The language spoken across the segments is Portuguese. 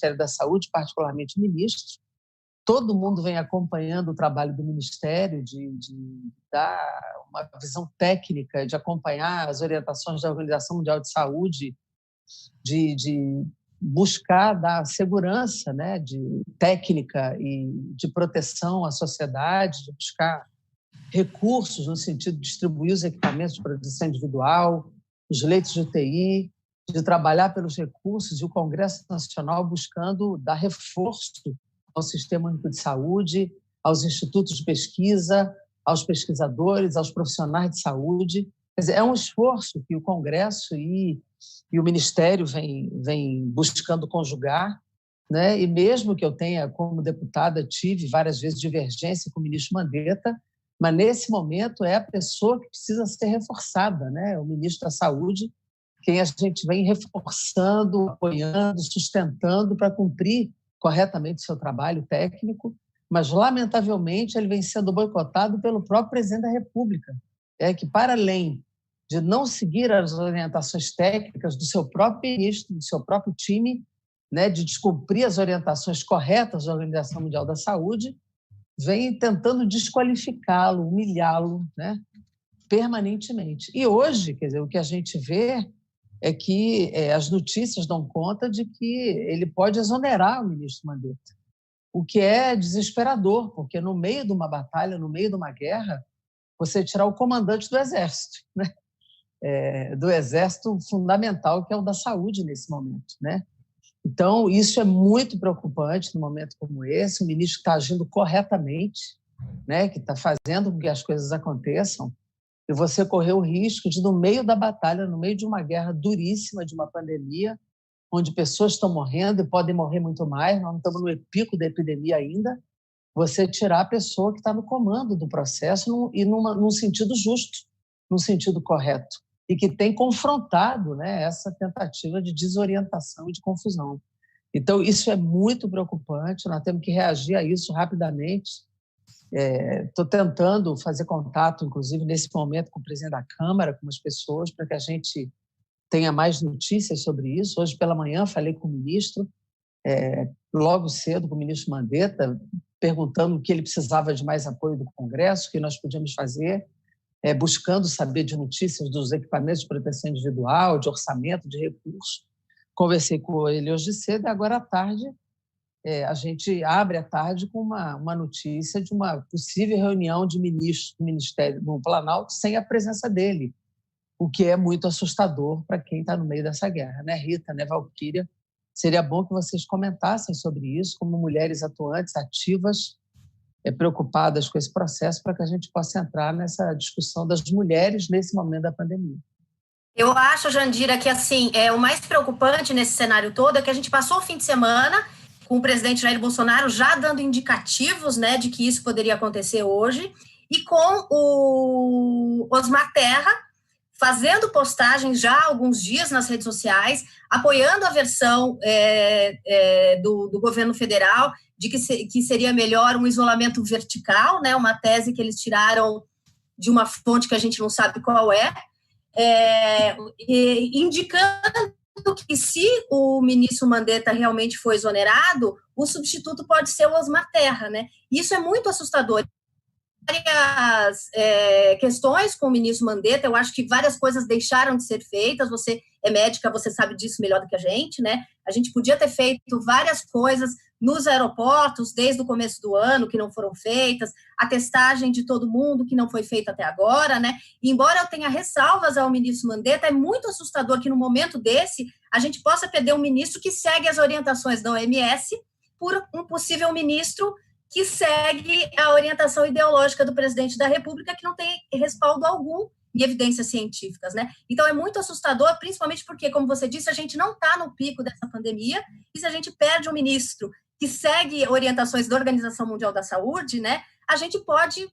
Ministério da Saúde, particularmente o ministro. Todo mundo vem acompanhando o trabalho do Ministério de dar uma visão técnica, de acompanhar as orientações da Organização Mundial de Saúde, de buscar dar segurança, né, de técnica e de proteção à sociedade, de buscar recursos no sentido de distribuir os equipamentos de proteção individual, os leitos de UTI, de trabalhar pelos recursos, e o Congresso Nacional buscando dar reforço ao Sistema Único de Saúde, aos institutos de pesquisa, aos pesquisadores, aos profissionais de saúde. Quer dizer, é um esforço que o Congresso e o Ministério vem buscando conjugar, né? E mesmo que eu tenha, como deputada, tive várias vezes divergência com o ministro Mandetta, mas nesse momento é a pessoa que precisa ser reforçada, né? O ministro da Saúde, quem a gente vem reforçando, apoiando, sustentando para cumprir corretamente o seu trabalho técnico, mas, lamentavelmente, ele vem sendo boicotado pelo próprio presidente da República, que, para além de não seguir as orientações técnicas do seu próprio ministro, do seu próprio time, né, de descumprir as orientações corretas da Organização Mundial da Saúde, vem tentando desqualificá-lo, humilhá-lo, né, permanentemente. E hoje, quer dizer, o que a gente vê é que as notícias dão conta de que ele pode exonerar o ministro Mandetta, o que é desesperador, porque no meio de uma batalha, no meio de uma guerra, você tirar o comandante do Exército, né? Do Exército fundamental, que é o da saúde nesse momento, né? Então, isso é muito preocupante num momento como esse. O ministro está agindo corretamente, né? Que está fazendo com que as coisas aconteçam, e você correr o risco de, no meio da batalha, no meio de uma guerra duríssima, de uma pandemia, onde pessoas estão morrendo e podem morrer muito mais, nós não estamos no pico da epidemia ainda, você tirar a pessoa que está no comando do processo e num sentido justo, num sentido correto, e que tem confrontado, né, essa tentativa de desorientação e de confusão. Então, isso é muito preocupante, nós temos que reagir a isso rapidamente. Estou tentando fazer contato, inclusive, nesse momento, com o presidente da Câmara, com as pessoas, para que a gente tenha mais notícias sobre isso. Hoje pela manhã falei com o ministro, logo cedo com o ministro Mandetta, perguntando o que ele precisava de mais apoio do Congresso, o que nós podíamos fazer, buscando saber de notícias dos equipamentos de proteção individual, de orçamento, de recursos. Conversei com ele hoje cedo e agora à tarde a gente abre a tarde com uma notícia de uma possível reunião de ministros do Ministério do Planalto sem a presença dele, o que é muito assustador para quem está no meio dessa guerra, né, Rita, né, Valquíria? Seria bom que vocês comentassem sobre isso, como mulheres atuantes, ativas, preocupadas com esse processo, para que a gente possa entrar nessa discussão das mulheres nesse momento da pandemia. Eu acho, Jandira, que assim, o mais preocupante nesse cenário todo é que a gente passou o fim de semana com o presidente Jair Bolsonaro já dando indicativos, né, de que isso poderia acontecer hoje, e com o Osmar Terra fazendo postagens já há alguns dias nas redes sociais, apoiando a versão do governo federal de que seria melhor um isolamento vertical, né, uma tese que eles tiraram de uma fonte que a gente não sabe qual indicando que se o ministro Mandetta realmente for exonerado, o substituto pode ser o Osmar Terra, né? Isso é muito assustador. Várias questões com o ministro Mandetta, eu acho que várias coisas deixaram de ser feitas. Você é médica, você sabe disso melhor do que a gente, né? A gente podia ter feito várias coisas nos aeroportos desde o começo do ano que não foram feitas, a testagem de todo mundo que não foi feita até agora, né? E embora eu tenha ressalvas ao ministro Mandetta, é muito assustador que no momento desse a gente possa perder um ministro que segue as orientações da OMS por um possível ministro que segue a orientação ideológica do presidente da República, que não tem respaldo algum em evidências científicas, né? Então, é muito assustador, principalmente porque, como você disse, a gente não está no pico dessa pandemia, e se a gente perde um ministro que segue orientações da Organização Mundial da Saúde, né, a gente pode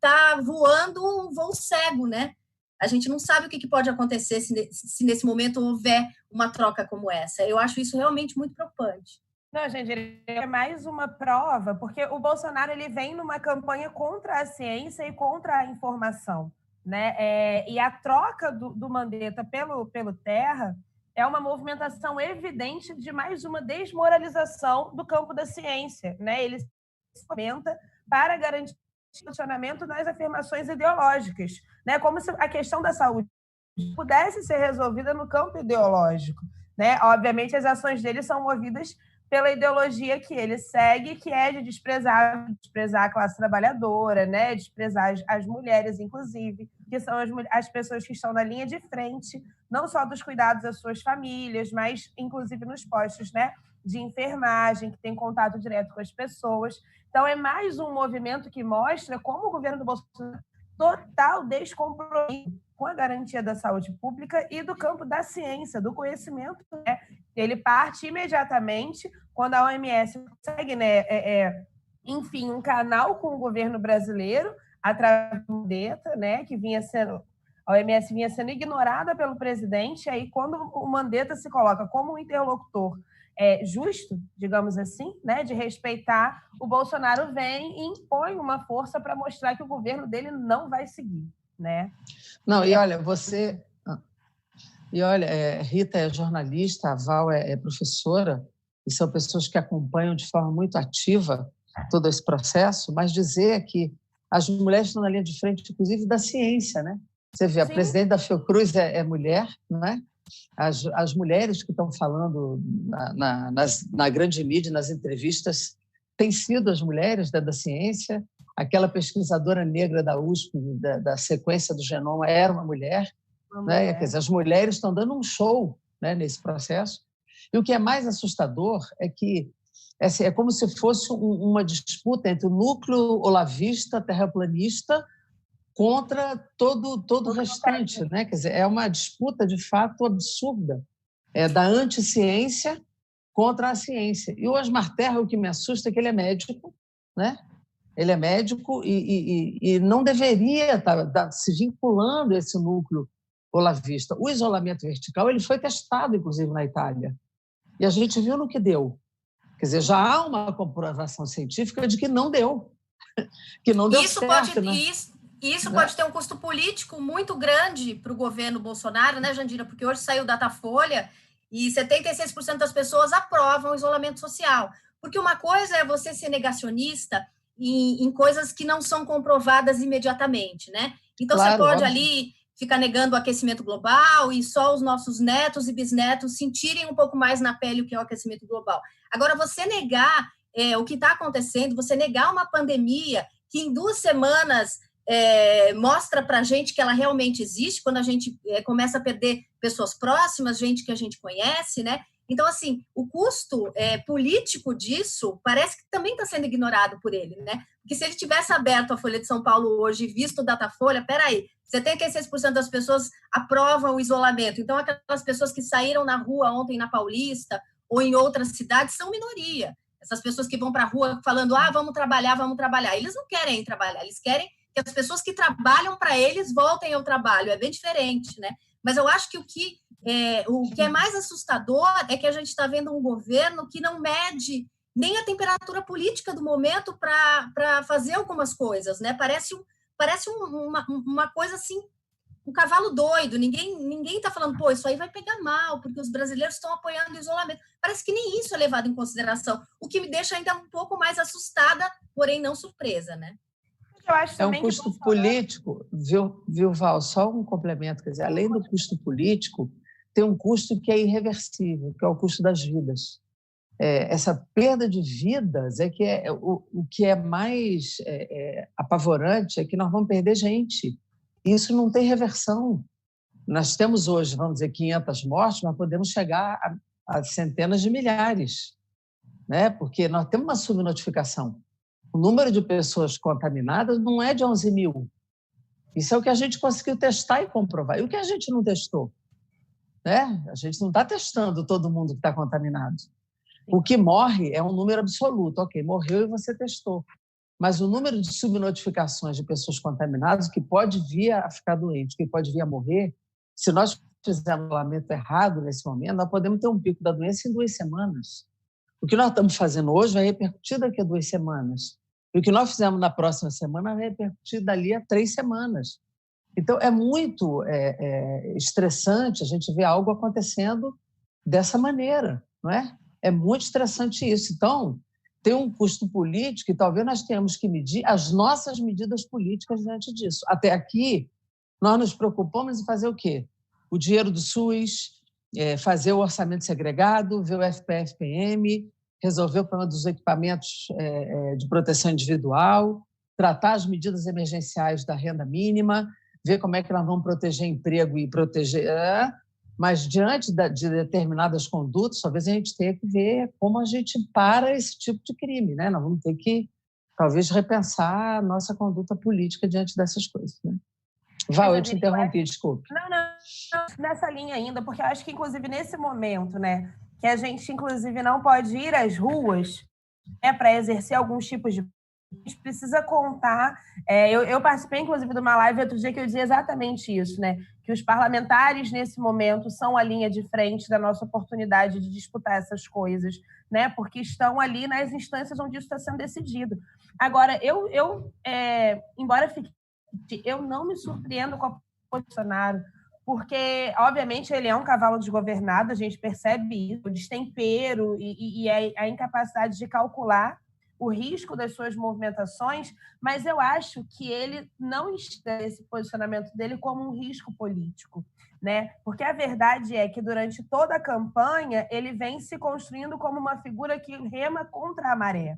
tá voando um voo cego, né? A gente não sabe o que pode acontecer se nesse momento houver uma troca como essa. Eu acho isso realmente muito preocupante. Não, gente, é mais uma prova, porque o Bolsonaro ele vem numa campanha contra a ciência e contra a informação, né? E a troca do Mandetta pelo Terra é uma movimentação evidente de mais uma desmoralização do campo da ciência, né? Ele se movimenta para garantir o funcionamento das afirmações ideológicas, né? Como se a questão da saúde pudesse ser resolvida no campo ideológico, né? Obviamente, as ações dele são movidas pela ideologia que ele segue, que é de desprezar a classe trabalhadora, né? Desprezar as mulheres, inclusive, que são as pessoas que estão na linha de frente, não só dos cuidados das suas famílias, mas, inclusive, nos postos, né, de enfermagem, que tem contato direto com as pessoas. Então, é mais um movimento que mostra como o governo do Bolsonaro total descompromisso com a garantia da saúde pública e do campo da ciência, do conhecimento, né? Ele parte imediatamente quando a OMS consegue, né, enfim, um canal com o governo brasileiro através do Mandetta, né, que a OMS vinha sendo ignorada pelo presidente, aí quando o Mandetta se coloca como um interlocutor justo, digamos assim, né, de respeitar, o Bolsonaro vem e impõe uma força para mostrar que o governo dele não vai seguir, né? Não, e olha, Rita é jornalista, a Val é professora, e são pessoas que acompanham de forma muito ativa todo esse processo, mas dizer que as mulheres estão na linha de frente, inclusive, da ciência, né? Você vê, a presidente da Fiocruz é mulher, não é? As mulheres que estão falando na grande mídia, nas entrevistas, têm sido as mulheres da ciência. Aquela pesquisadora negra da USP, da sequência do genoma, era uma mulher. Né? Quer dizer, as mulheres estão dando um show, né, nesse processo. E o que é mais assustador é que é como se fosse uma disputa entre o núcleo olavista, terraplanista, contra todo o restante, né? Quer dizer, é uma disputa de fato absurda, da anticiência contra a ciência. E o Osmar Terra, o que me assusta é que ele é médico, né? Ele é médico e não deveria estar se vinculando a esse núcleo olavista. O isolamento vertical ele foi testado, inclusive, na Itália. E a gente viu no que deu. Quer dizer, já há uma comprovação científica de que não deu. Que não deu certo, né? Isso pode ter um custo político muito grande para o governo Bolsonaro, né, Jandira? Porque hoje saiu o Datafolha e 76% das pessoas aprovam o isolamento social. Porque uma coisa é você ser negacionista em coisas que não são comprovadas imediatamente, né? Então, claro, você pode ali ficar negando o aquecimento global e só os nossos netos e bisnetos sentirem um pouco mais na pele o que é o aquecimento global. Agora, você negar o que está acontecendo, você negar uma pandemia que em 2 semanas mostra para a gente que ela realmente existe, quando a gente começa a perder pessoas próximas, gente que a gente conhece, né? Então, assim, o custo político disso parece que também está sendo ignorado por ele, né? Porque se ele tivesse aberto a Folha de São Paulo hoje e visto o Datafolha, peraí, 76% das pessoas aprovam o isolamento. Então, aquelas pessoas que saíram na rua ontem na Paulista ou em outras cidades são minoria. Essas pessoas que vão para a rua falando, vamos trabalhar. Eles não querem trabalhar, eles querem que as pessoas que trabalham para eles voltem ao trabalho. É bem diferente, né? Mas eu acho que o que é mais assustador é que a gente está vendo um governo que não mede nem a temperatura política do momento para fazer algumas coisas, né? Parece uma coisa assim, um cavalo doido. Ninguém está falando, pô, isso aí vai pegar mal, porque os brasileiros estão apoiando o isolamento. Parece que nem isso é levado em consideração, o que me deixa ainda um pouco mais assustada, porém não surpresa, né? Eu acho um custo político, viu, Val? Só um complemento, quer dizer, além do custo político, tem um custo que é irreversível, que é o custo das vidas. Essa perda de vidas o que é mais apavorante é que nós vamos perder gente. Isso não tem reversão. Nós temos hoje, vamos dizer, 500 mortes, mas podemos chegar a centenas de milhares, né? Porque nós temos uma subnotificação. O número de pessoas contaminadas não é de 11 mil. Isso é o que a gente conseguiu testar e comprovar. E o que a gente não testou? Né? A gente não está testando todo mundo que está contaminado. O que morre é um número absoluto. Ok, morreu e você testou. Mas o número de subnotificações de pessoas contaminadas, que pode vir a ficar doente, que pode vir a morrer, se nós fizermos o isolamento errado nesse momento, nós podemos ter um pico da doença em 2 semanas. O que nós estamos fazendo hoje vai repercutir daqui a 2 semanas. E o que nós fizemos na próxima semana vai repercutir dali a 3 semanas. Então, é muito estressante a gente ver algo acontecendo dessa maneira, não é? É muito estressante isso. Então, tem um custo político e talvez nós tenhamos que medir as nossas medidas políticas diante disso. Até aqui, nós nos preocupamos em fazer o quê? O dinheiro do SUS, fazer o orçamento segregado, ver o FPF-PM, resolver o problema dos equipamentos de proteção individual, tratar as medidas emergenciais da renda mínima, ver como é que nós vamos proteger emprego e proteger... Mas, diante de determinadas condutas, talvez a gente tenha que ver como a gente para esse tipo de crime, né? Nós vamos ter que, talvez, repensar a nossa conduta política diante dessas coisas, né? Val, eu te interrompi, desculpe. Não, nessa linha ainda, porque eu acho que, inclusive, nesse momento, né, que a gente, inclusive, não pode ir às ruas, para exercer alguns tipos de... A gente precisa contar... eu participei, inclusive, de uma live outro dia que eu dizia exatamente isso, né? Que os parlamentares, nesse momento, são a linha de frente da nossa oportunidade de disputar essas coisas, né? Porque estão ali nas instâncias onde isso está sendo decidido. Agora, embora fique... Eu não me surpreendo com o Bolsonaro, porque, obviamente, ele é um cavalo desgovernado, a gente percebe isso, o destempero e a incapacidade de calcular o risco das suas movimentações, mas eu acho que ele não está esse posicionamento dele como um risco político, né? Porque a verdade é que, durante toda a campanha, ele vem se construindo como uma figura que rema contra a maré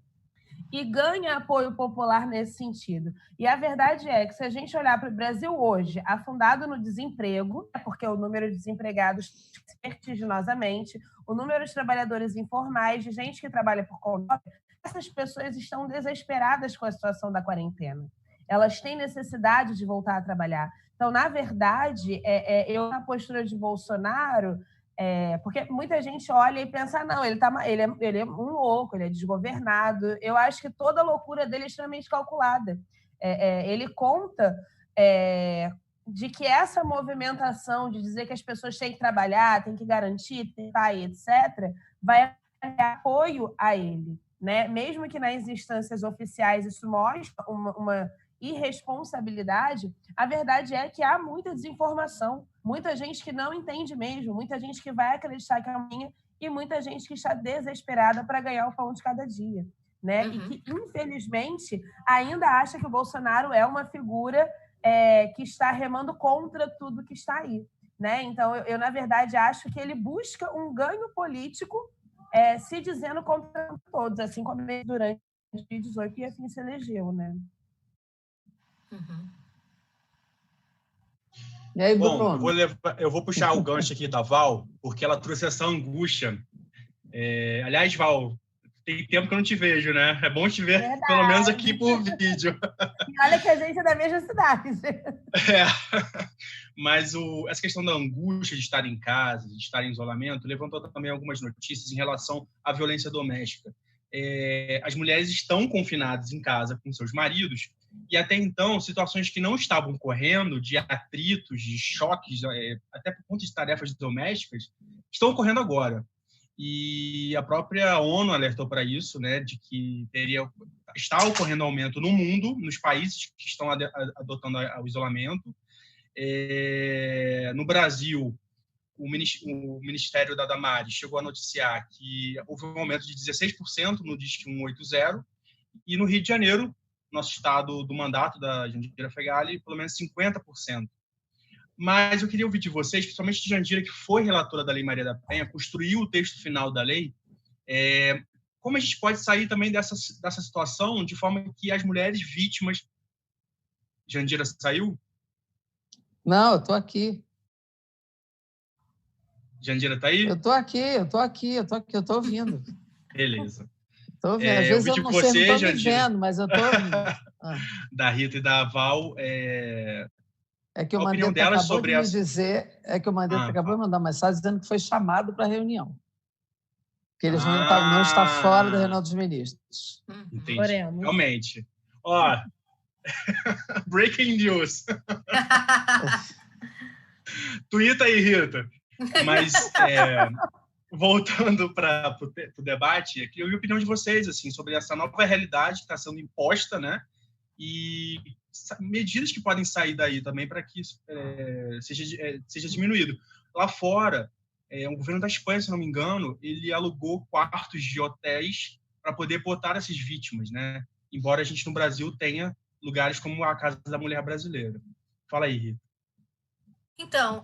e ganha apoio popular nesse sentido. E a verdade é que, se a gente olhar para o Brasil hoje, afundado no desemprego, porque o número de desempregados vertiginosamente, o número de trabalhadores informais, de gente que trabalha por conta, essas pessoas estão desesperadas com a situação da quarentena. Elas têm necessidade de voltar a trabalhar. Então, na verdade, eu, na postura de Bolsonaro, porque muita gente olha e pensa, não, ele é um louco, ele é desgovernado. Eu acho que toda a loucura dele é extremamente calculada. Ele conta de que essa movimentação de dizer que as pessoas têm que trabalhar, têm que garantir, etc., vai ter apoio a ele, né? Mesmo que nas instâncias oficiais isso mostre uma irresponsabilidade, a verdade é que há muita desinformação, muita gente que não entende mesmo, muita gente que vai acreditar que é minha e muita gente que está desesperada para ganhar o pão de cada dia, né? E que, infelizmente, ainda acha que o Bolsonaro é uma figura que está remando contra tudo que está aí, né? Então, eu na verdade, acho que ele busca um ganho político se dizendo contra todos, assim como ele durante 2018 e assim se elegeu, né? E aí, bom, eu vou puxar o gancho aqui da Val, porque ela trouxe essa angústia. Aliás, Val, tem tempo que eu não te vejo, né? É bom te ver, pelo menos aqui por vídeo. E olha que a gente é da mesma cidade. Mas essa questão da angústia de estar em casa, de estar em isolamento, levantou também algumas notícias em relação à violência doméstica. As mulheres estão confinadas em casa com seus maridos, e até então, situações que não estavam ocorrendo, de atritos, de choques, até por conta de tarefas domésticas, estão ocorrendo agora. E a própria ONU alertou para isso, né, de que está ocorrendo aumento no mundo, nos países que estão adotando o isolamento. No Brasil, o Ministério da Damares chegou a noticiar que houve um aumento de 16% no Disque 180, e no Rio de Janeiro, nosso estado do mandato da Jandira Fegali, pelo menos 50%. Mas eu queria ouvir de vocês, principalmente de Jandira, que foi relatora da Lei Maria da Penha, construiu o texto final da lei, como a gente pode sair também dessa situação de forma que as mulheres vítimas... Jandira saiu? Não, eu estou aqui. Jandira está aí? Eu estou aqui, eu estou ouvindo. Beleza. Estou ouvindo. Às vezes eu não sei, não estou me vendo, mas eu estou ouvindo. Da Rita e da Val, que o Mandetta acabou de me dizer, que o Mandetta acabou de mandar uma mensagem dizendo que foi chamado para a reunião. Que eles não está fora da reunião dos ministros. Entendi. Oremos. Realmente. Ó, breaking news. Tuita aí, Rita. Mas, voltando para o debate, eu queria ouvir a opinião de vocês assim, sobre essa nova realidade que está sendo imposta, né? E medidas que podem sair daí também para que isso seja diminuído. Lá fora, O governo da Espanha, se não me engano, ele alugou quartos de hotéis para poder botar essas vítimas, né? Embora a gente no Brasil tenha lugares como a Casa da Mulher Brasileira. Fala aí, Rita. Então,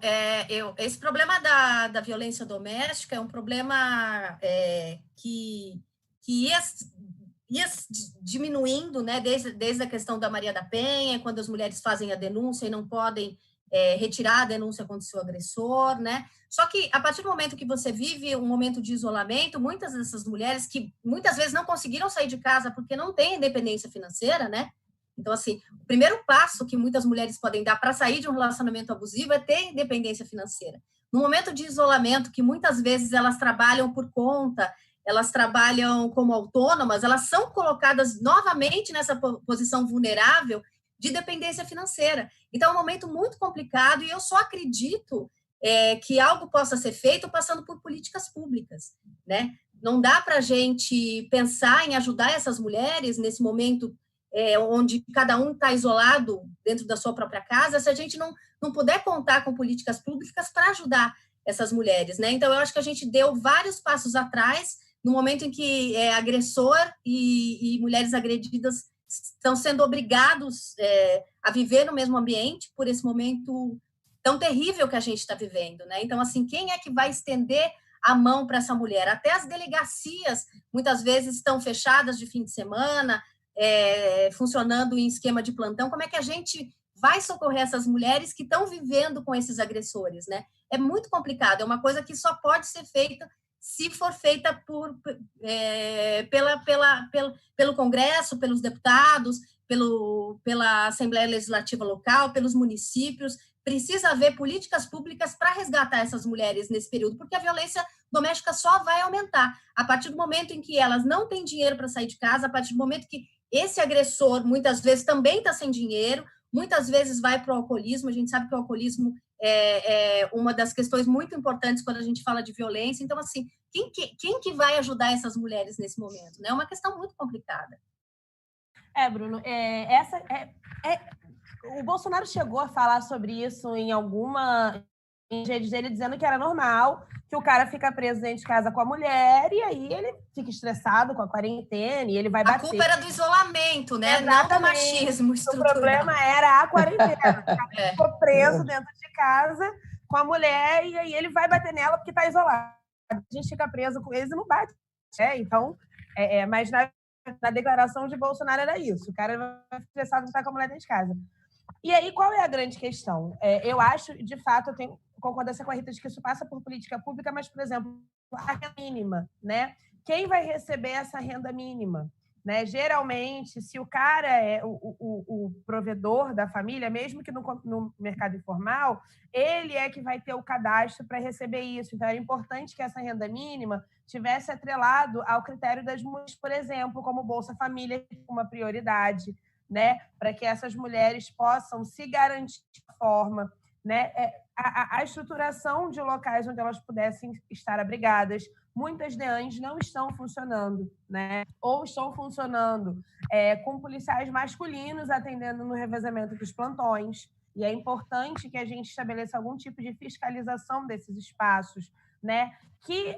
esse problema da violência doméstica é um problema que ia diminuindo, né, desde a questão da Maria da Penha, quando as mulheres fazem a denúncia e não podem retirar a denúncia contra o seu agressor, né? Só que, a partir do momento que você vive um momento de isolamento, muitas dessas mulheres que muitas vezes não conseguiram sair de casa porque não têm independência financeira, né? Então, assim, o primeiro passo que muitas mulheres podem dar para sair de um relacionamento abusivo é ter independência financeira. No momento de isolamento, que muitas vezes elas trabalham por conta, elas trabalham como autônomas, elas são colocadas novamente nessa posição vulnerável de dependência financeira. Então, é um momento muito complicado e eu só acredito que algo possa ser feito passando por políticas públicas, né? Não dá para a gente pensar em ajudar essas mulheres nesse momento onde cada um está isolado dentro da sua própria casa, se a gente não puder contar com políticas públicas para ajudar essas mulheres, né? Então, eu acho que a gente deu vários passos atrás no momento em que agressor e mulheres agredidas estão sendo obrigados a viver no mesmo ambiente por esse momento tão terrível que a gente está vivendo, né? Então, assim, quem é que vai estender a mão para essa mulher? Até as delegacias, muitas vezes, estão fechadas de fim de semana, funcionando em esquema de plantão. Como é que a gente vai socorrer essas mulheres que estão vivendo com esses agressores, né? É muito complicado, é uma coisa que só pode ser feita se for feita pelo Congresso, pelos deputados, pela Assembleia Legislativa Local, pelos municípios. Precisa haver políticas públicas para resgatar essas mulheres nesse período, porque a violência doméstica só vai aumentar. A partir do momento em que elas não têm dinheiro para sair de casa, a partir do momento que esse agressor, muitas vezes, também está sem dinheiro, muitas vezes vai para o alcoolismo. A gente sabe que o alcoolismo é uma das questões muito importantes quando a gente fala de violência. Então, assim, quem que vai ajudar essas mulheres nesse momento? Né? É uma questão muito complicada. Bruno, o Bolsonaro chegou a falar sobre isso em redes dele, dizendo que era normal, que o cara fica preso dentro de casa com a mulher e aí ele fica estressado com a quarentena e ele vai bater. A culpa era do isolamento, né? Exatamente. Não do machismo estrutural. O problema era a quarentena. Ficou preso dentro de casa com a mulher e aí ele vai bater nela porque está isolado. A gente fica preso com eles e não bate. Então, mas na declaração de Bolsonaro era isso. O cara vai estressado de estar com a mulher dentro de casa. E aí, qual é a grande questão? Eu acho, de fato, eu tenho concordância com a Rita de que isso passa por política pública, mas, por exemplo, a renda mínima, né? Quem vai receber essa renda mínima? Né? Geralmente, se o cara é o provedor da família, mesmo que no mercado informal, ele é que vai ter o cadastro para receber isso. Então, é importante que essa renda mínima tivesse atrelado ao critério das mulheres, por exemplo, como Bolsa Família, uma prioridade, né, para que essas mulheres possam se garantir de forma, né, a estruturação de locais onde elas pudessem estar abrigadas. Muitas DEANs não estão funcionando, né, ou estão funcionando com policiais masculinos atendendo no revezamento dos plantões, e é importante que a gente estabeleça algum tipo de fiscalização desses espaços, né, que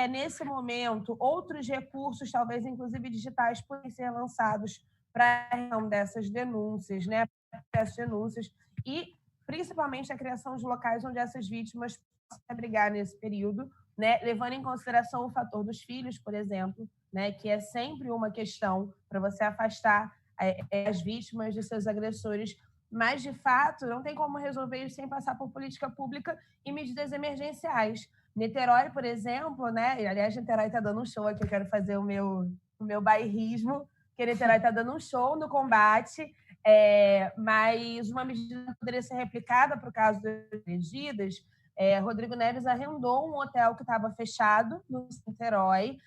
nesse momento outros recursos, talvez inclusive digitais, podem ser lançados para a reunião dessas denúncias, né? Essas denúncias e, principalmente, a criação de locais onde essas vítimas possam se abrigar nesse período, né? Levando em consideração o fator dos filhos, por exemplo, né? Que é sempre uma questão para você afastar as vítimas de seus agressores, mas, de fato, não tem como resolver isso sem passar por política pública e medidas emergenciais. Niterói, por exemplo, né? E, aliás, Niterói está dando um show aqui, eu quero fazer o meu bairrismo, que Niterói está dando um show no combate, mas uma medida poderia ser replicada para o caso das agredidas. Rodrigo Neves arrendou um hotel que estava fechado no Niterói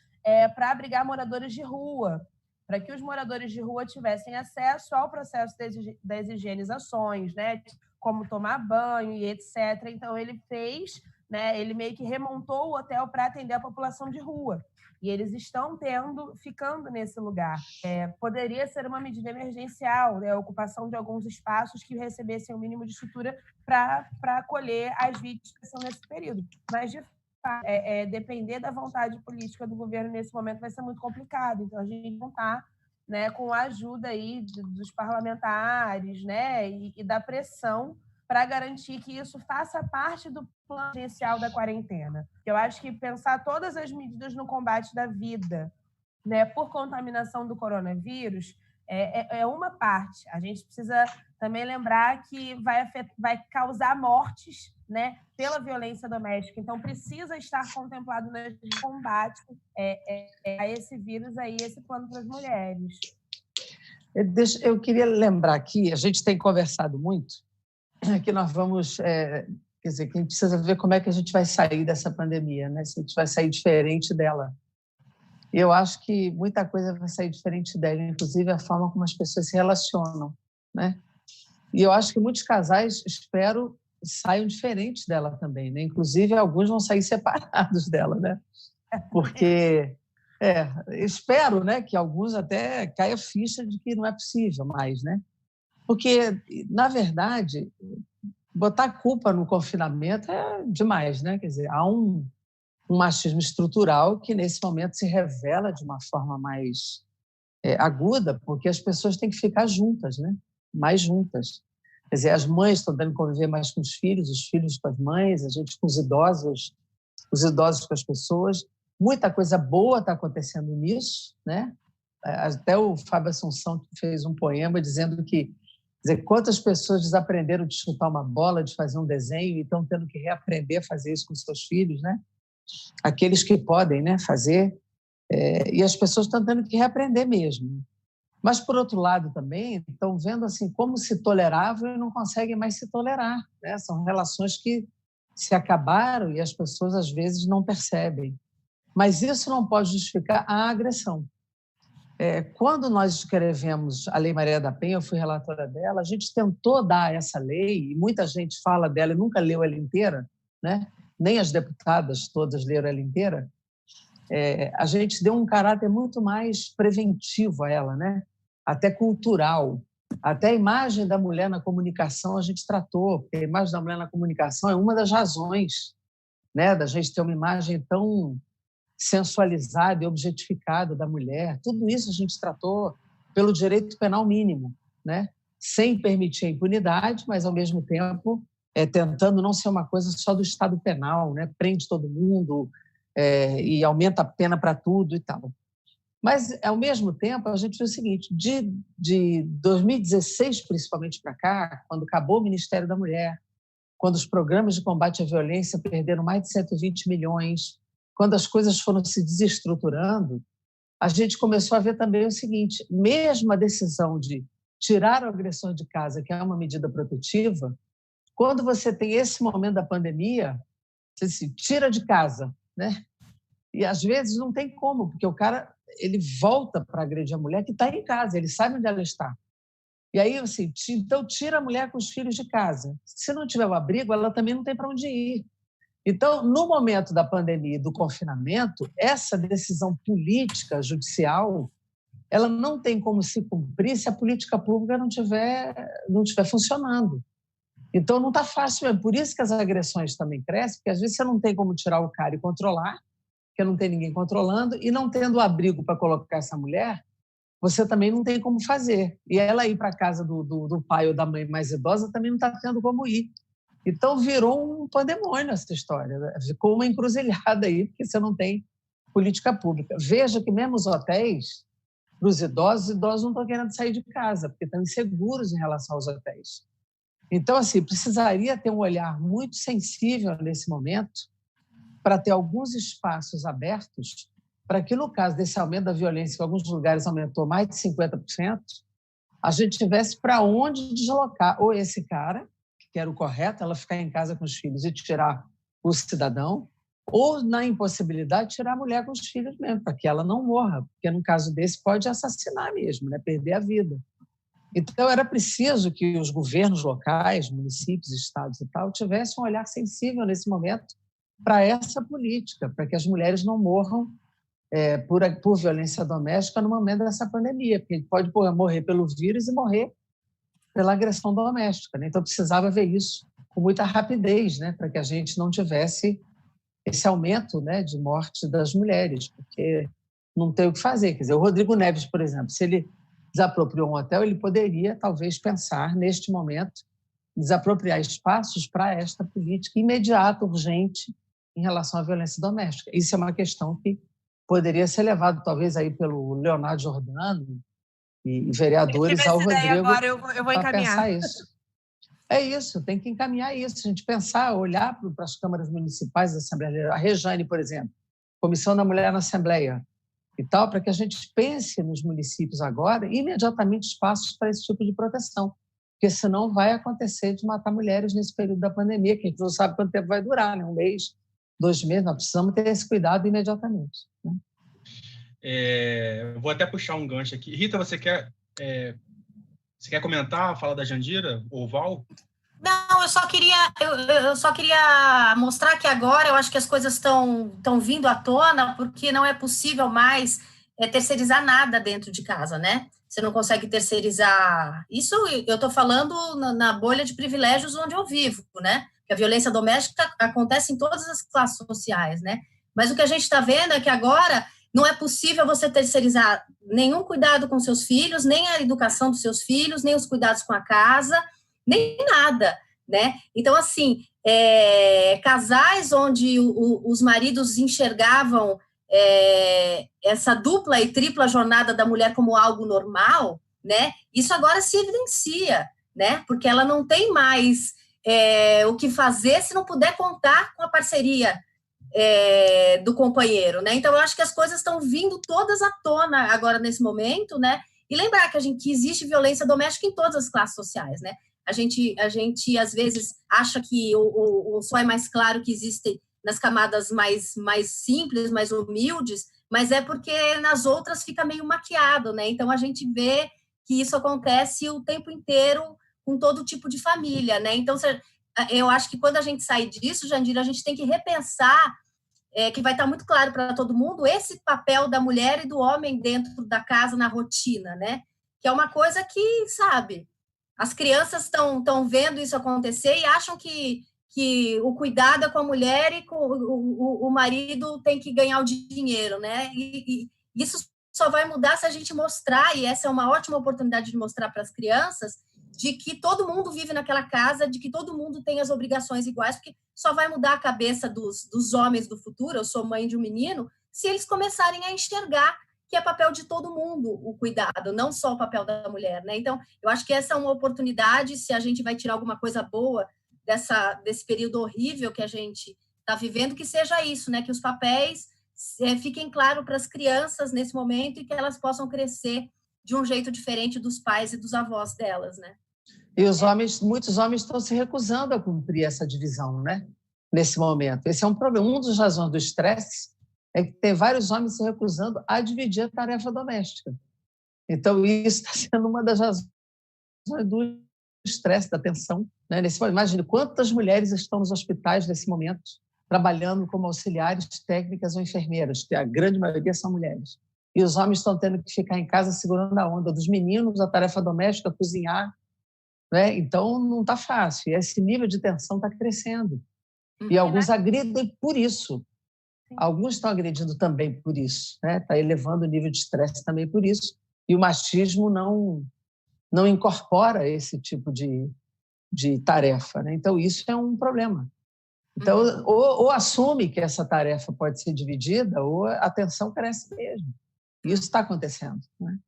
para abrigar moradores de rua, para que os moradores de rua tivessem acesso ao processo das higienizações, né, como tomar banho e etc. Então, ele fez, né, ele meio que remontou o hotel para atender a população de rua. E eles estão ficando nesse lugar. Poderia ser uma medida emergencial, né, a ocupação de alguns espaços que recebessem o mínimo de estrutura para acolher as vítimas que são nesse período. Mas, de depender da vontade política do governo nesse momento vai ser muito complicado. Então, a gente não está, né, com a ajuda aí dos parlamentares, né, e da pressão para garantir que isso faça parte do plano inicial da quarentena. Eu acho que pensar todas as medidas no combate da vida, né, por contaminação do coronavírus é uma parte. A gente precisa também lembrar que vai causar mortes, né, pela violência doméstica. Então, precisa estar contemplado no combate a esse vírus aí, esse plano para as mulheres. Eu queria lembrar aqui, a gente tem conversado muito, que nós vamos, quer dizer, que a gente precisa ver como é que a gente vai sair dessa pandemia, né? Se a gente vai sair diferente dela. Eu acho que muita coisa vai sair diferente dela, inclusive a forma como as pessoas se relacionam, né? E eu acho que muitos casais, espero, saiam diferentes dela também, né? Inclusive, alguns vão sair separados dela, né? Porque, espero, né, que alguns até caia ficha de que não é possível mais, né? Porque, na verdade, botar culpa no confinamento é demais, né? Quer dizer, há um machismo estrutural que, nesse momento, se revela de uma forma mais aguda, porque as pessoas têm que ficar juntas, né? Mais juntas. Quer dizer, as mães estão tendo que conviver mais com os filhos com as mães, a gente com os idosos com as pessoas. Muita coisa boa está acontecendo nisso, né? Até o Fábio Assunção fez um poema dizendo que, quer dizer, quantas pessoas desaprenderam de chutar uma bola, de fazer um desenho, e estão tendo que reaprender a fazer isso com seus filhos, né? Aqueles que podem, né, fazer, e as pessoas estão tendo que reaprender mesmo. Mas, por outro lado, também estão vendo assim, como se toleravam e não conseguem mais se tolerar, né? São relações que se acabaram e as pessoas, às vezes, não percebem. Mas isso não pode justificar a agressão. Quando nós escrevemos a Lei Maria da Penha, eu fui relatora dela, a gente tentou dar essa lei, e muita gente fala dela e nunca leu ela inteira, né? Nem as deputadas todas leram ela inteira. A gente deu um caráter muito mais preventivo a ela, né? Até cultural. Até a imagem da mulher na comunicação a gente tratou, porque a imagem da mulher na comunicação é uma das razões, né, da gente ter uma imagem tão sensualizada e objetificada da mulher. Tudo isso a gente tratou pelo direito penal mínimo, né? Sem permitir a impunidade, mas, ao mesmo tempo, tentando não ser uma coisa só do Estado penal, né? Prende todo mundo e aumenta a pena para tudo e tal. Mas, ao mesmo tempo, a gente viu o seguinte, de 2016, principalmente para cá, quando acabou o Ministério da Mulher, quando os programas de combate à violência perderam mais de 120 milhões, quando as coisas foram se desestruturando, a gente começou a ver também o seguinte, mesmo a decisão de tirar o agressor de casa, que é uma medida protetiva, quando você tem esse momento da pandemia, você se tira de casa, né? E, às vezes, não tem como, porque o cara ele volta para agredir a mulher que está em casa, ele sabe onde ela está. E aí, assim, então, tira a mulher com os filhos de casa. Se não tiver o abrigo, ela também não tem para onde ir. Então, no momento da pandemia e do confinamento, essa decisão política, judicial, ela não tem como se cumprir se a política pública não estiver funcionando. Então, não está fácil. É por isso que as agressões também crescem, porque às vezes você não tem como tirar o cara e controlar, porque não tem ninguém controlando, e não tendo abrigo para colocar essa mulher, você também não tem como fazer. E ela ir para a casa do pai ou da mãe mais idosa também não está tendo como ir. Então, virou um pandemônio essa história. Ficou uma encruzilhada aí, porque você não tem política pública. Veja que mesmo os hotéis, para os idosos não estão querendo sair de casa, porque estão inseguros em relação aos hotéis. Então, assim, precisaria ter um olhar muito sensível nesse momento para ter alguns espaços abertos para que, no caso desse aumento da violência, que em alguns lugares aumentou mais de 50%, a gente tivesse para onde deslocar ou esse cara, que era o correto, ela ficar em casa com os filhos e tirar o cidadão, ou, na impossibilidade, tirar a mulher com os filhos mesmo, para que ela não morra, porque, no caso desse, pode assassinar mesmo, né? Perder a vida. Então, era preciso que os governos locais, municípios, estados e tal, tivessem um olhar sensível nesse momento para essa política, para que as mulheres não morram por violência doméstica no momento dessa pandemia, porque ele pode morrer pelo vírus e morrer pela agressão doméstica, né? Então, precisava ver isso com muita rapidez, né? Para que a gente não tivesse esse aumento, né, de morte das mulheres, porque não tem o que fazer. Quer dizer, o Rodrigo Neves, por exemplo, se ele desapropriou um hotel, ele poderia, talvez, pensar, neste momento, desapropriar espaços para esta política imediata, urgente, em relação à violência doméstica. Isso é uma questão que poderia ser levada, talvez, aí pelo Leonardo Giordano e vereadores ao Rodrigo agora, eu vou para encaminhar. pensar isso. É isso, tem que encaminhar isso, a gente pensar, olhar para as câmaras municipais da Assembleia, a Rejane, por exemplo, Comissão da Mulher na Assembleia e tal, para que a gente pense nos municípios agora, imediatamente, espaços para esse tipo de proteção, porque senão vai acontecer de matar mulheres nesse período da pandemia, que a gente não sabe quanto tempo vai durar, né? 1 mês, 2 meses, nós precisamos ter esse cuidado imediatamente. Né? Vou até puxar um gancho aqui. Rita, você quer comentar a fala da Jandira ou Val? Não, eu só queria mostrar que agora eu acho que as coisas estão vindo à tona, porque não é possível mais terceirizar nada dentro de casa, né? Você não consegue terceirizar. Isso eu estou falando na bolha de privilégios onde eu vivo, né? Que a violência doméstica acontece em todas as classes sociais, né? Mas o que a gente está vendo é que agora não é possível você terceirizar nenhum cuidado com seus filhos, nem a educação dos seus filhos, nem os cuidados com a casa, nem nada, né? Então, assim, casais onde os maridos enxergavam essa dupla e tripla jornada da mulher como algo normal, né? Isso agora se evidencia, né? Porque ela não tem mais o que fazer se não puder contar com a parceria do companheiro, né? Então, eu acho que as coisas estão vindo todas à tona agora nesse momento, né? E lembrar que existe violência doméstica em todas as classes sociais, né? A gente às vezes acha que o só é mais claro que existe nas camadas mais simples, mais humildes, mas é porque nas outras fica meio maquiado, né? Então, a gente vê que isso acontece o tempo inteiro com todo tipo de família, né? Então, eu acho que quando a gente sai disso, Jandira, a gente tem que repensar, que vai estar muito claro para todo mundo, esse papel da mulher e do homem dentro da casa, na rotina, né? Que é uma coisa que, sabe, as crianças estão vendo isso acontecer e acham que o cuidado é com a mulher e com o marido tem que ganhar o dinheiro, né? E isso só vai mudar se a gente mostrar, e essa é uma ótima oportunidade de mostrar para as crianças, de que todo mundo vive naquela casa, de que todo mundo tem as obrigações iguais, porque só vai mudar a cabeça dos homens do futuro, eu sou mãe de um menino, se eles começarem a enxergar que é papel de todo mundo o cuidado, não só o papel da mulher, né? Então, eu acho que essa é uma oportunidade, se a gente vai tirar alguma coisa boa desse período horrível que a gente está vivendo, que seja isso, né? Que os papéis fiquem claros para as crianças nesse momento e que elas possam crescer de um jeito diferente dos pais e dos avós delas, né? E muitos homens estão se recusando a cumprir essa divisão, né? Nesse momento. Esse é um problema. Uma das razões do estresse é que tem vários homens se recusando a dividir a tarefa doméstica. Então, isso está sendo uma das razões do estresse, da tensão. Né? Imagine quantas mulheres estão nos hospitais nesse momento trabalhando como auxiliares técnicas ou enfermeiras, que a grande maioria são mulheres. E os homens estão tendo que ficar em casa segurando a onda dos meninos, a tarefa doméstica, cozinhar. Né? Então, não está fácil. E esse nível de tensão está crescendo. E alguns agridem por isso. Alguns estão agredindo também por isso. Está elevando o nível de estresse também por isso. E o machismo não incorpora esse tipo de tarefa. Né? Então, isso é um problema. Então, ou assume que essa tarefa pode ser dividida, ou a tensão cresce mesmo. Isso está acontecendo. Né?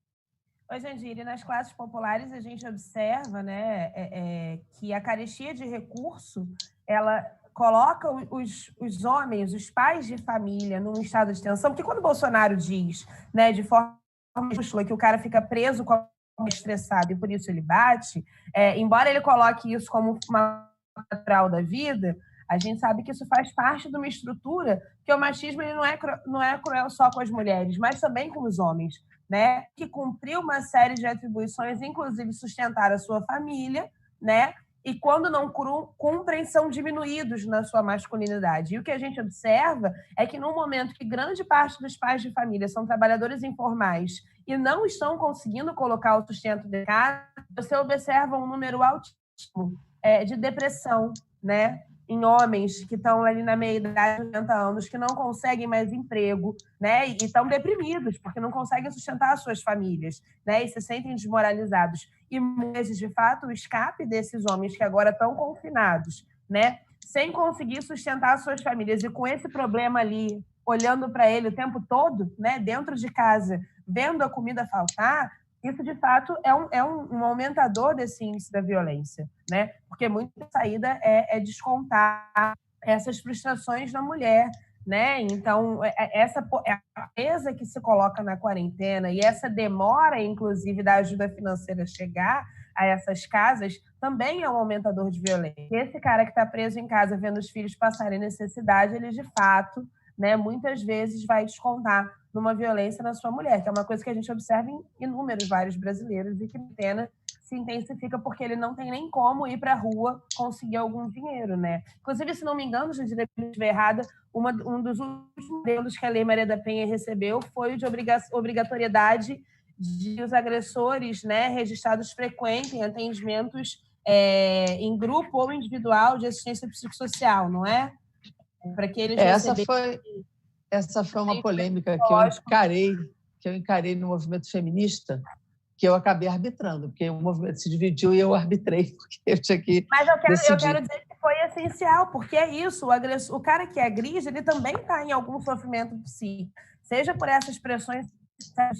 Oi, Jandira, nas classes populares a gente observa, né, que a carestia de recurso, ela coloca os homens, os pais de família, num estado de tensão, porque quando o Bolsonaro diz, né, de forma justa, que o cara fica preso com a estressado e por isso ele bate, embora ele coloque isso como uma natural da vida, a gente sabe que isso faz parte de uma estrutura que o machismo ele não é cruel só com as mulheres, mas também com os homens, né? Que cumpriu uma série de atribuições, inclusive sustentar a sua família, né? E quando não cumprem, são diminuídos na sua masculinidade. E o que a gente observa é que no momento que grande parte dos pais de família são trabalhadores informais e não estão conseguindo colocar o sustento de casa, você observa um número altíssimo de depressão, né? em homens que estão ali na meia-idade, 80 anos, que não conseguem mais emprego, né? E estão deprimidos, porque não conseguem sustentar as suas famílias, né? E se sentem desmoralizados. E, mulheres, de fato, o escape desses homens que agora estão confinados, né? Sem conseguir sustentar as suas famílias e com esse problema ali, olhando para ele o tempo todo, né? Dentro de casa, vendo a comida faltar, isso, de fato, é um aumentador desse índice da violência, né? Porque muita saída é descontar essas frustrações na mulher, né? Então, a presa que se coloca na quarentena e essa demora, inclusive, da ajuda financeira chegar a essas casas, também é um aumentador de violência. Esse cara que está preso em casa vendo os filhos passarem necessidade, ele, de fato, né, muitas vezes vai descontar numa violência na sua mulher, que é uma coisa que a gente observa em inúmeros vários brasileiros e que, pena, se intensifica porque ele não tem nem como ir para a rua conseguir algum dinheiro, né? Inclusive, se não me engano, se eu estiver errada, um dos últimos modelos que a Lei Maria da Penha recebeu foi o de obrigatoriedade de os agressores, né, registrados frequentem atendimentos em grupo ou individual de assistência psicossocial, não é? Para que eles Essa foi uma polêmica que eu encarei no movimento feminista, que eu acabei arbitrando, porque o movimento se dividiu e eu arbitrei, porque eu tinha que Mas eu quero dizer que foi essencial, porque é isso, o cara que agride, ele também está em algum sofrimento psíquico, seja por essas pressões,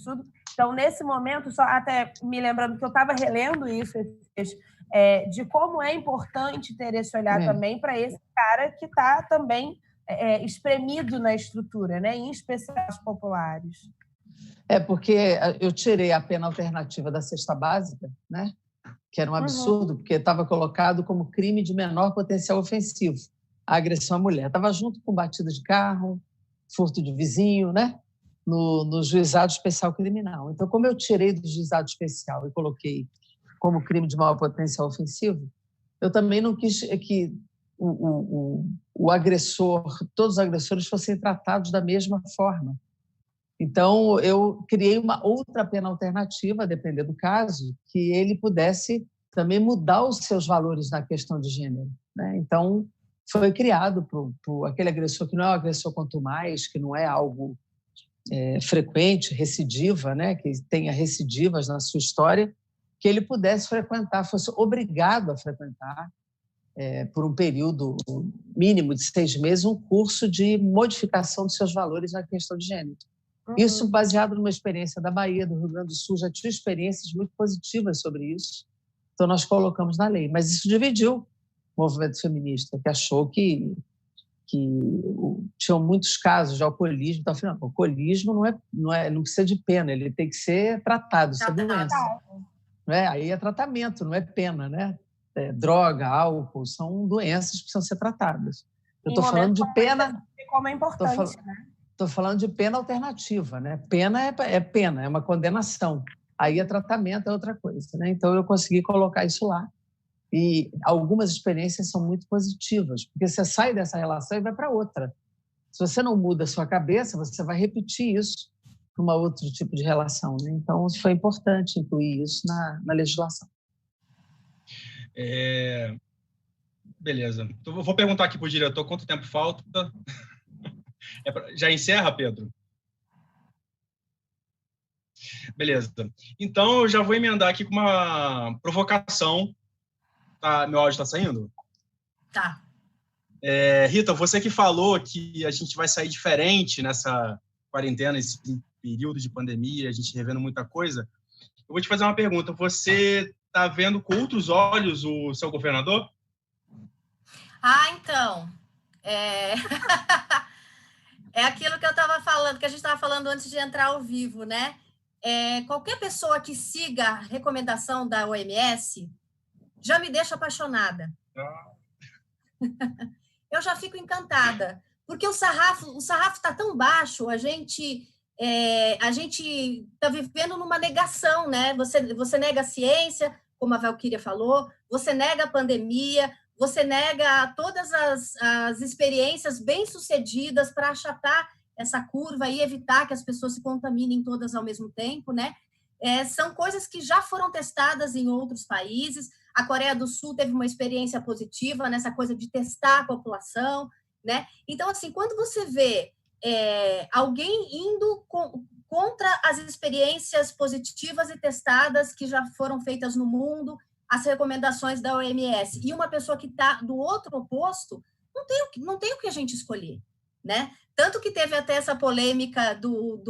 tudo. Então, nesse momento, só até me lembrando que eu estava relendo isso, de como é importante ter esse olhar também para esse cara que está também espremido na estrutura, né? Em especial os populares. Porque eu tirei a pena alternativa da cesta básica, né? Que era um absurdo, porque estava colocado como crime de menor potencial ofensivo, a agressão à mulher. Estava junto com batida de carro, furto de vizinho, né? No juizado especial criminal. Então, como eu tirei do juizado especial e coloquei como crime de maior potencial ofensivo, eu também não quis que o agressor, todos os agressores fossem tratados da mesma forma. Então, eu criei uma outra pena alternativa, dependendo do caso, que ele pudesse também mudar os seus valores na questão de gênero, né? Então, foi criado por aquele agressor que não é um agressor quanto mais, que não é algo frequente, recidiva, né? Que tenha recidivas na sua história, que ele pudesse frequentar, fosse obrigado a frequentar, por um período mínimo de 6 meses, um curso de modificação dos seus valores na questão de gênero. Isso baseado numa experiência da Bahia, do Rio Grande do Sul, já tinha experiências muito positivas sobre isso. Então, nós colocamos na lei. Mas isso dividiu o movimento feminista, que achou que tinham muitos casos de alcoolismo. Então, afinal, o alcoolismo não precisa de pena, ele tem que ser tratado, isso é doença. Aí é tratamento, não é pena, né? Droga, álcool, são doenças que precisam ser tratadas. Eu estou falando de pena... Como é importante, né? Estou falando de pena alternativa, né? Pena é pena, é uma condenação. Aí tratamento é outra coisa, né? Então, eu consegui colocar isso lá. E algumas experiências são muito positivas, porque você sai dessa relação e vai para outra. Se você não muda a sua cabeça, você vai repetir isso para um outro tipo de relação, né? Então, foi importante incluir isso na legislação. Beleza. Então, eu vou perguntar aqui para o diretor quanto tempo falta. Já encerra, Pedro? Beleza. Então, eu já vou emendar aqui com uma provocação. Tá, meu áudio está saindo? Tá. Rita, você que falou que a gente vai sair diferente nessa quarentena, esse período de pandemia, a gente revendo muita coisa. Eu vou te fazer uma pergunta. Você está vendo com outros olhos o seu governador? Então... É aquilo que eu estava falando, que a gente estava falando antes de entrar ao vivo, né? Qualquer pessoa que siga a recomendação da OMS já me deixa apaixonada. Eu já fico encantada, porque o sarrafo está tão baixo, a gente está vivendo numa negação, né? Você nega a ciência, como a Valquíria falou, você nega a pandemia, você nega todas as experiências bem-sucedidas para achatar essa curva e evitar que as pessoas se contaminem todas ao mesmo tempo, né? são coisas que já foram testadas em outros países. A Coreia do Sul teve uma experiência positiva nessa coisa de testar a população, né? Então, assim, quando você vê alguém indo contra as experiências positivas e testadas que já foram feitas no mundo, as recomendações da OMS, e uma pessoa que está do outro oposto, não tem o que a gente escolher, né? Tanto que teve até essa polêmica do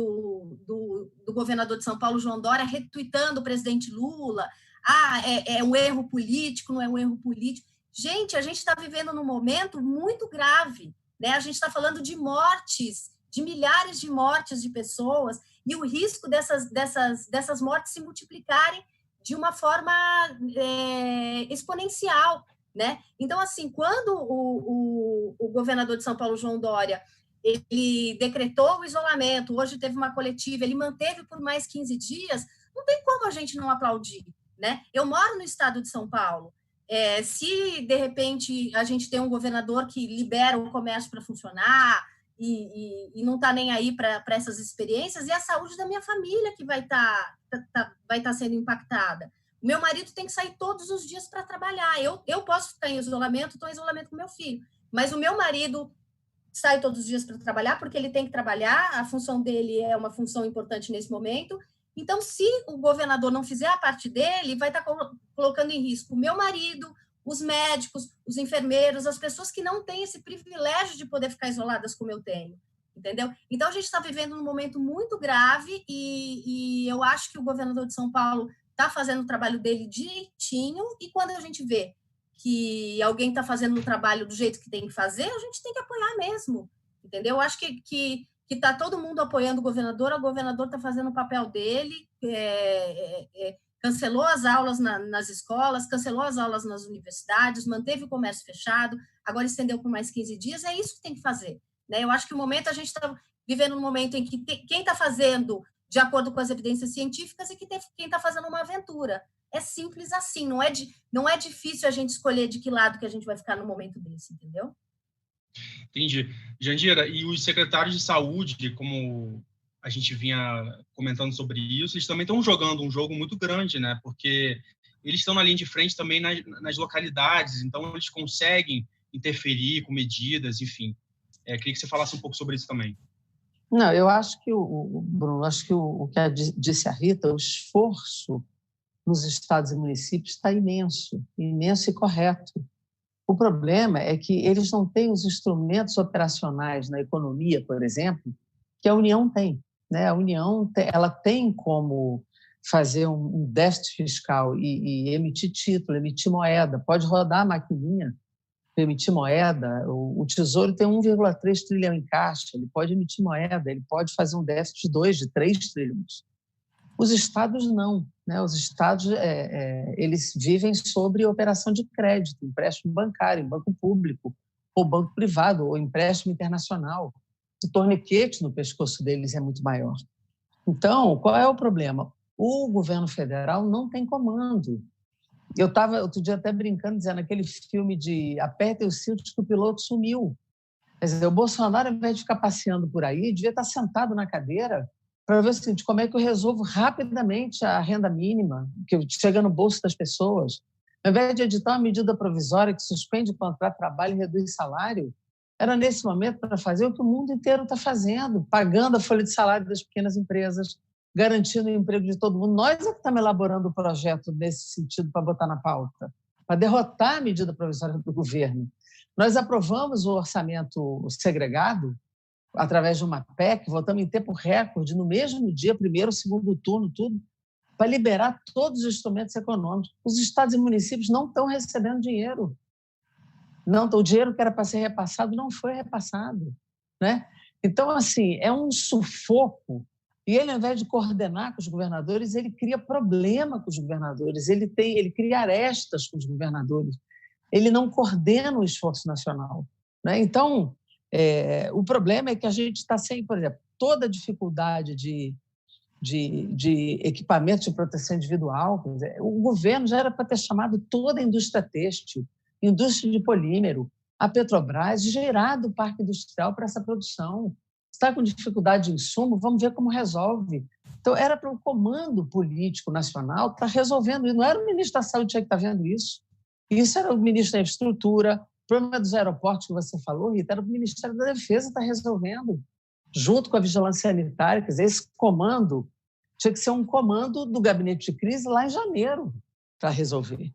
governador de São Paulo, João Dória, retuitando o presidente Lula. É um erro político, não é um erro político. Gente, a gente está vivendo num momento muito grave, né? A gente está falando de mortes, de milhares de mortes de pessoas, e o risco dessas mortes se multiplicarem de uma forma exponencial, né? Então, assim, quando o governador de São Paulo, João Dória, ele decretou o isolamento, hoje teve uma coletiva, ele manteve por mais 15 dias, não tem como a gente não aplaudir, né? Eu moro no estado de São Paulo. Se, de repente, a gente tem um governador que libera o comércio para funcionar e não está nem aí para essas experiências, e a saúde da minha família que vai tá sendo impactada. O meu marido tem que sair todos os dias para trabalhar. Eu posso ficar em isolamento, estou em isolamento com meu filho, mas o meu marido sai todos os dias para trabalhar, porque ele tem que trabalhar, a função dele é uma função importante nesse momento. Então, se o governador não fizer a parte dele, vai estar colocando em risco o meu marido, os médicos, os enfermeiros, as pessoas que não têm esse privilégio de poder ficar isoladas como eu tenho, entendeu? Então, a gente está vivendo um momento muito grave e eu acho que o governador de São Paulo está fazendo o trabalho dele direitinho, e quando a gente vê que alguém está fazendo o trabalho do jeito que tem que fazer, a gente tem que apoiar mesmo, entendeu? Eu acho que está todo mundo apoiando o governador está fazendo o papel dele, cancelou as aulas nas escolas, cancelou as aulas nas universidades, manteve o comércio fechado, agora estendeu por mais 15 dias, é isso que tem que fazer, né? Eu acho que o momento, a gente está vivendo um momento em que quem está fazendo de acordo com as evidências científicas e quem está fazendo uma aventura. É simples assim, não é difícil a gente escolher de que lado que a gente vai ficar no momento desse, entendeu? Entendi. Jandira, e os secretários de saúde, como a gente vinha comentando sobre isso, eles também estão jogando um jogo muito grande, né? Porque eles estão na linha de frente também nas localidades, então eles conseguem interferir com medidas, enfim. Queria que você falasse um pouco sobre isso também. Não, eu acho que, Bruno, acho que o que disse a Rita, o esforço nos estados e municípios está imenso e correto. O problema é que eles não têm os instrumentos operacionais na economia, por exemplo, que a União tem, né? A União ela tem como fazer um déficit fiscal e emitir título, emitir moeda, pode rodar a maquininha, emitir moeda. O Tesouro tem 1,3 trilhão em caixa, ele pode emitir moeda, ele pode fazer um déficit de 2, de 3 trilhões. Os estados não, né? Os estados eles vivem sobre operação de crédito, empréstimo bancário, em banco público, ou banco privado, ou empréstimo internacional. O torniquete no pescoço deles é muito maior. Então, qual é o problema? O governo federal não tem comando. Eu estava outro dia até brincando, dizendo aquele filme de apertem os cintos que o piloto sumiu. Quer dizer, o Bolsonaro, ao invés de ficar passeando por aí, devia estar sentado na cadeira para ver o seguinte, como é que eu resolvo rapidamente a renda mínima, que chega no bolso das pessoas. Ao invés de editar uma medida provisória que suspende o contrato de trabalho e reduz salário, era nesse momento para fazer o que o mundo inteiro está fazendo, pagando a folha de salário das pequenas empresas, garantindo o emprego de todo mundo. Nós é que estamos elaborando o projeto nesse sentido para botar na pauta, para derrotar a medida provisória do governo. Nós aprovamos o orçamento segregado, através de uma PEC, votamos em tempo recorde, no mesmo dia, primeiro, segundo turno, tudo, para liberar todos os instrumentos econômicos. Os estados e municípios não estão recebendo dinheiro. Não, o dinheiro que era para ser repassado não foi repassado, né? Então, assim, é um sufoco. E ele, ao invés de coordenar com os governadores, ele cria problema com os governadores, ele cria arestas com os governadores, ele não coordena o esforço nacional, né? Então, o problema é que a gente está sem, por exemplo, toda a dificuldade de equipamentos de proteção individual. O governo já era para ter chamado toda a indústria têxtil, indústria de polímero, a Petrobras, gerado o parque industrial para essa produção. Está com dificuldade de insumo, vamos ver como resolve. Então, era para o comando político nacional estar resolvendo isso. Não era o ministro da Saúde que tinha que estar vendo isso. Isso era o ministro da Infraestrutura. O problema dos aeroportos que você falou, Rita, era o Ministério da Defesa estar resolvendo, junto com a vigilância sanitária. Quer dizer, esse comando tinha que ser um comando do gabinete de crise lá em janeiro para resolver.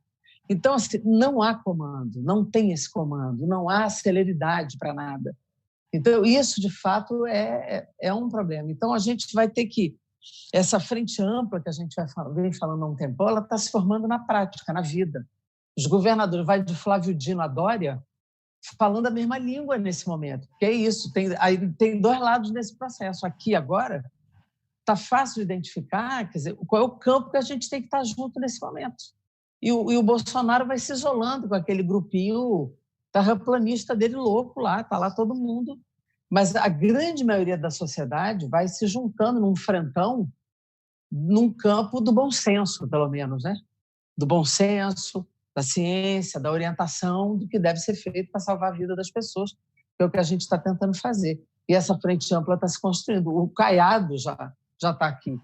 Então, assim, não há comando, não tem esse comando, não há celeridade para nada. Então, isso, de fato, é um problema. Então, a gente vai ter que... Essa frente ampla que a gente vem falando há um tempo, ela está se formando na prática, na vida. Os governadores, vai de Flávio Dino a Dória, falando a mesma língua nesse momento. Que é isso, tem dois lados nesse processo. Aqui, agora, está fácil de identificar, quer dizer, qual é o campo que a gente tem que estar junto nesse momento. E o Bolsonaro vai se isolando com aquele grupinho terraplanista dele louco lá, está lá todo mundo. Mas a grande maioria da sociedade vai se juntando num frentão, num campo do bom senso, pelo menos, né? Do bom senso, da ciência, da orientação, do que deve ser feito para salvar a vida das pessoas, que é o que a gente está tentando fazer. E essa frente ampla está se construindo. O Caiado já está aqui,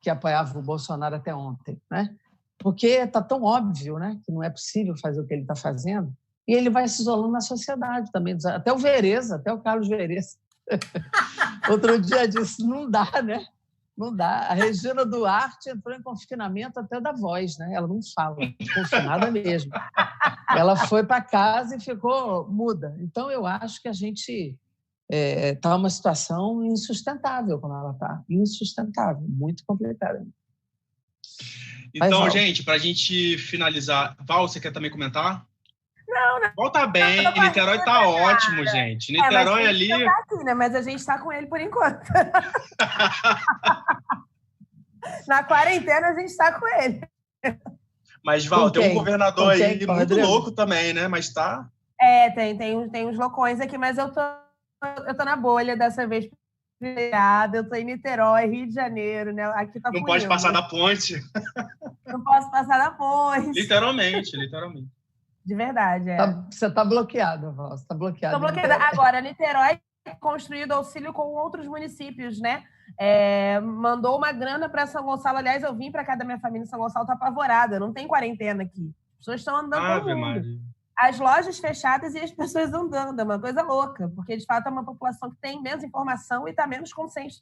que apoiava o Bolsonaro até ontem, né? Porque está tão óbvio, né, que não é possível fazer o que ele está fazendo, e ele vai se isolando na sociedade também. Até o Vereza, até o Carlos Vereza. Outro dia disse, não dá, né? Não dá. A Regina Duarte entrou em confinamento até da voz, né? Ela não fala, confinada mesmo. Ela foi para casa e ficou muda. Então, eu acho que a gente está numa situação insustentável como ela está. Insustentável, muito complicada. Então, gente, para a gente finalizar, Val, você quer também comentar? Não. Val tá bem, Niterói tá ótimo, gente. Niterói ali... Tá aqui, né? Mas a gente está com ele por enquanto. Na quarentena, a gente está com ele. Mas, Val, tem um governador aí muito louco também, né? Mas tá... Tem uns loucões aqui, mas eu tô na bolha dessa vez. Eu tô em Niterói, Rio de Janeiro, né? Aqui tá não pode passar da ponte. Não posso passar da ponte. Literalmente. De verdade, Você está bloqueada, Val. Você está bloqueada. Estou bloqueada. Agora, Niterói construído auxílio com outros municípios, né? Mandou uma grana para São Gonçalo. Aliás, eu vim para cá da minha família em São Gonçalo, tá apavorada. Não tem quarentena aqui. As pessoas estão andando pelo mundo. Maria. As lojas fechadas e as pessoas andando. É uma coisa louca, porque, de fato, é uma população que tem menos informação e está menos consciente,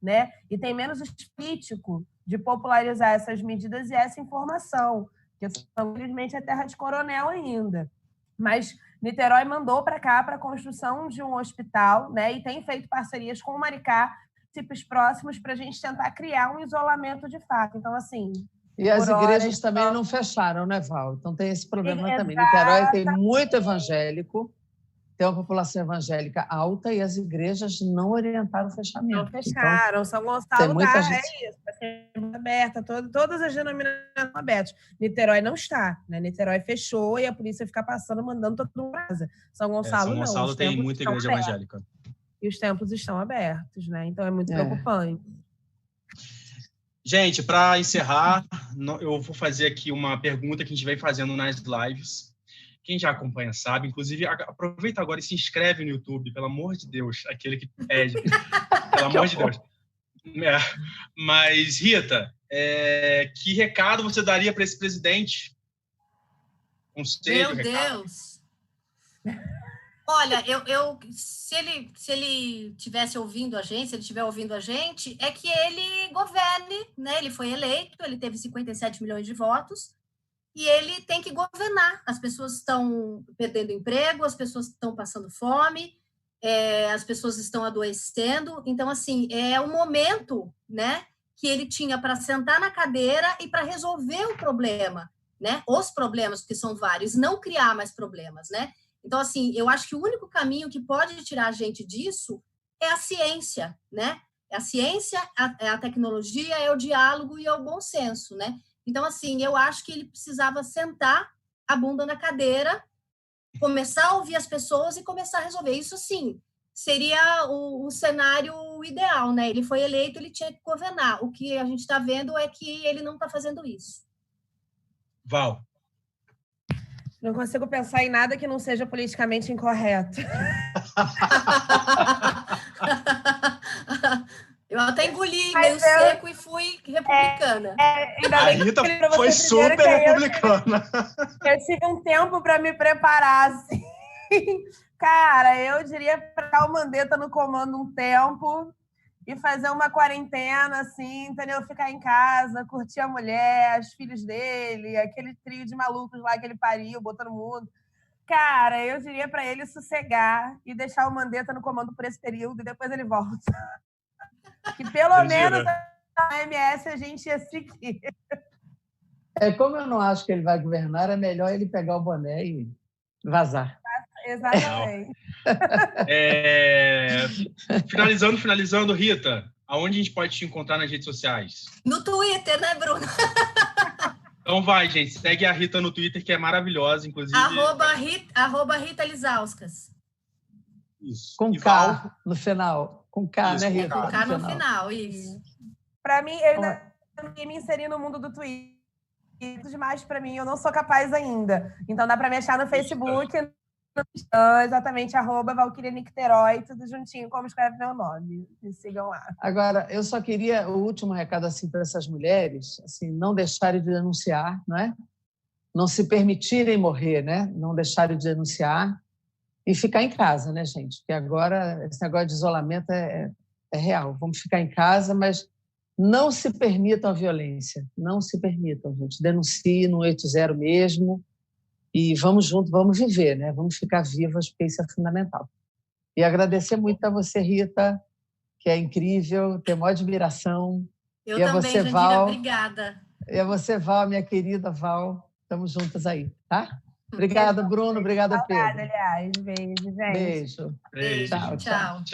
né? E tem menos político de popularizar essas medidas e essa informação, que, infelizmente, é terra de coronel ainda. Mas Niterói mandou para cá para a construção de um hospital, né? E tem feito parcerias com o Maricá, municípios próximos, para a gente tentar criar um isolamento de fato. Então, assim... E as igrejas também não fecharam, né, Val? Então tem esse problema também. Niterói tem muito evangélico, tem uma população evangélica alta e as igrejas não orientaram o fechamento. Não fecharam. Então, São Gonçalo está, está sendo aberta, todas as denominações abertas. Niterói não está, né? Niterói fechou e a polícia fica passando, mandando todo mundo para casa. São Gonçalo não. São Gonçalo tem muita igreja evangélica. E os templos estão abertos, né? Então é muito preocupante. Gente, para encerrar, eu vou fazer aqui uma pergunta que a gente vem fazendo nas lives. Quem já acompanha sabe. Inclusive, aproveita agora e se inscreve no YouTube, pelo amor de Deus, aquele que pede. Pelo amor de Deus. Mas, Rita, que recado você daria para esse presidente? Conselho, Meu Deus! Olha, se ele tivesse ouvindo a gente, se ele estiver ouvindo a gente, é que ele governe, né? Ele foi eleito, ele teve 57 milhões de votos, e ele tem que governar. As pessoas estão perdendo emprego, as pessoas estão passando fome, as pessoas estão adoecendo. Então, assim, é um momento, né, que ele tinha para sentar na cadeira e para resolver o problema, né? Os problemas, que são vários, não criar mais problemas, né? Então, assim, eu acho que o único caminho que pode tirar a gente disso é a ciência, né? A ciência, a tecnologia, é o diálogo e é o bom senso, né? Então, assim, eu acho que ele precisava sentar a bunda na cadeira, começar a ouvir as pessoas e começar a resolver. Isso, sim, seria o cenário ideal, né? Ele foi eleito, ele tinha que governar. O que a gente está vendo é que ele não está fazendo isso. Val. Não consigo pensar em nada que não seja politicamente incorreto. Eu até engoli meio seco e fui republicana. A Rita foi super republicana. Eu tive um tempo para me preparar, assim. Cara, eu diria para o Mandetta no comando um tempo e fazer uma quarentena, assim, entendeu? Ficar em casa, curtir a mulher, os filhos dele, aquele trio de malucos lá que ele pariu, botando mundo. Cara, eu diria para ele sossegar e deixar o Mandetta no comando por esse período e depois ele volta. Que pelo menos a OMS a gente ia seguir. Como eu não acho que ele vai governar, é melhor ele pegar o boné e vazar. Exatamente. Finalizando, Rita, aonde a gente pode te encontrar nas redes sociais? No Twitter, né, Bruno? Então vai, gente, segue a Rita no Twitter, que é maravilhosa, inclusive. @Rita Lizauskas. Isso. Com K no final. Com K, né, Rita? Com K no final, isso. Para mim, eu ainda me inseri no mundo do Twitter. Demais para mim, eu não sou capaz ainda. Então dá para me achar no Facebook, exatamente, @Valquíria Nicterói, tudo juntinho, como escreve meu nome. Me sigam lá. Agora, eu só queria o último recado assim para essas mulheres, assim, não deixarem de denunciar, não é? Não se permitirem morrer, né? Não deixarem de denunciar e ficar em casa, né, gente? Porque agora esse negócio de isolamento é real. Vamos ficar em casa, mas não se permitam a violência. Não se permitam, gente. Denunciem no 80 mesmo e vamos juntos, vamos viver, né? Vamos ficar vivas, porque isso é fundamental. E agradecer muito a você, Rita, que é incrível, tenho maior admiração. Eu e a também, você, Jandira, Val, obrigada. E a você, Val, minha querida Val. Estamos juntas aí, tá? Obrigada, Bruno. Obrigada, Pedro. Aliás. Beijo, gente. Beijo. Beijo. Tchau.